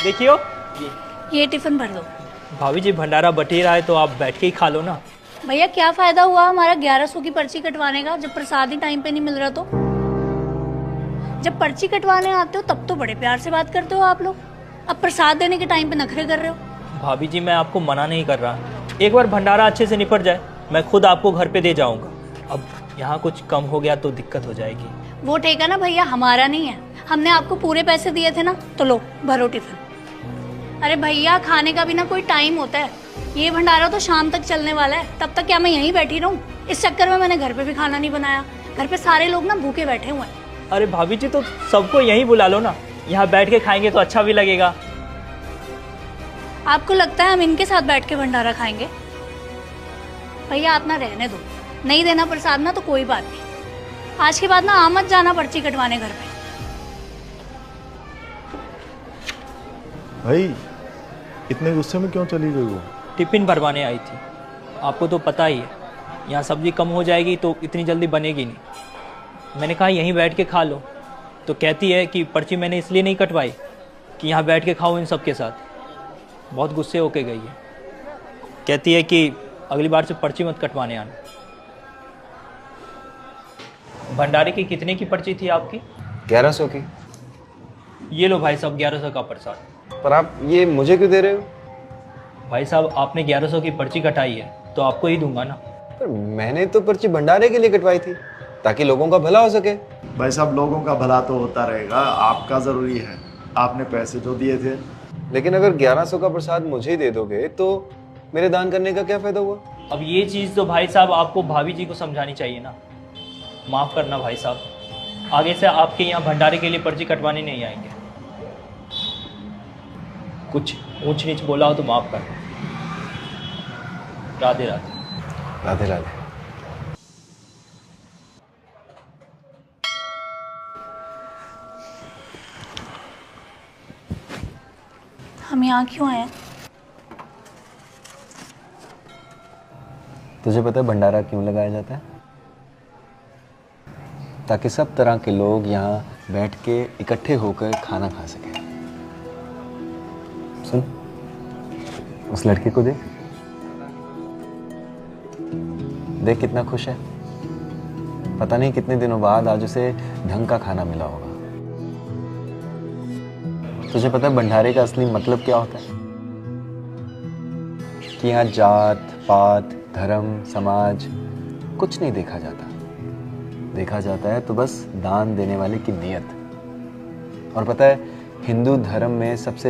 देखियो ये टिफिन भर दो। भाभी जी, भंडारा बटी रहा है तो आप बैठ के ही खा लो ना। भैया क्या फायदा हुआ हमारा 1100 की पर्ची कटवाने का जब प्रसाद ही टाइम पे नहीं मिल रहा तो। जब पर्ची कटवाने आते हो तब तो बड़े प्यार से बात करते हो आप लोग, अब प्रसाद देने के टाइम पे नखरे कर रहे हो। भाभी जी, मैं आपको मना नहीं कर रहा, एक बार भंडारा अच्छे से निपट जाए मैं खुद आपको घर पे दे जाऊंगा। अब यहाँ कुछ कम हो गया तो दिक्कत हो जाएगी। वो ठेका ना भैया हमारा नहीं है, हमने आपको पूरे पैसे दिए थे ना, तो लो भरो टिफिन। अरे भैया खाने का भी ना कोई टाइम होता है, ये भंडारा तो शाम तक चलने वाला है, तब तक क्या मैं यहीं बैठी रहूं? इस चक्कर में मैंने घर पे भी खाना नहीं बनाया, घर पे सारे लोग ना भूखे बैठे हुए हैं। अरे भाभी जी, तो सबको यहीं बुला लो ना, यहाँ बैठ के खाएंगे तो अच्छा भी लगेगा। आपको लगता है हम इनके साथ बैठ के भंडारा खाएंगे? भैया आप ना रहने दो, नहीं देना प्रसाद ना तो कोई बात नहीं, आज के बाद ना आमत जाना पर्ची कटवाने घर पे। भाई इतने गुस्से में क्यों चली गई वो? टिफिन भरवाने आई थी, आपको तो पता ही है यहाँ सब्जी कम हो जाएगी तो इतनी जल्दी बनेगी नहीं। मैंने कहा यहीं बैठ के खा लो, तो कहती है कि पर्ची मैंने इसलिए नहीं कटवाई कि यहाँ बैठ के खाओ इन सब के साथ। बहुत गुस्से होके गई है, कहती है कि अगली बार से पर्ची मत कटवाने आना। भंडारे की कितने की पर्ची थी आपकी? 1100 की। ये लो भाई साहब 1100 का प्रसाद। पर आप ये मुझे क्यों दे रहे हो? भाई साहब आपने 1100 की पर्ची कटाई है तो आपको ही दूंगा ना। पर मैंने तो पर्ची भंडारे के लिए कटवाई थी ताकि लोगों का भला हो सके। भाई साहब लोगों का भला तो होता रहेगा, आपका ज़रूरी है, आपने पैसे जो दिए थे। लेकिन अगर 1100 का प्रसाद मुझे ही दे दोगे तो मेरे दान करने का क्या फायदा हुआ? अब ये चीज़ तो भाई साहब आपको भाभी जी को समझानी चाहिए ना। माफ़ करना भाई साहब, आगे से आपके यहाँ भंडारे के लिए पर्ची कटवाने नहीं आएंगे। कुछ ऊंच नीच बोला हो तो माफ़ करना। राधे राधे। राधे राधे। हम यहाँ क्यों आए? तुझे पता है भंडारा क्यों लगाया जाता है? ताकि सब तरह के लोग यहाँ बैठ के इकट्ठे होकर खाना खा सकें। सुन, उस लड़के को देख, देख कितना खुश है। पता नहीं कितने दिनों बाद आज उसे ढंग का खाना मिला होगा। तुझे पता है भंडारे का असली मतलब क्या होता है? कि यहाँ जात पात धर्म समाज कुछ नहीं देखा जाता, देखा जाता है तो बस दान देने वाले की नीयत। और पता है हिंदू धर्म में सबसे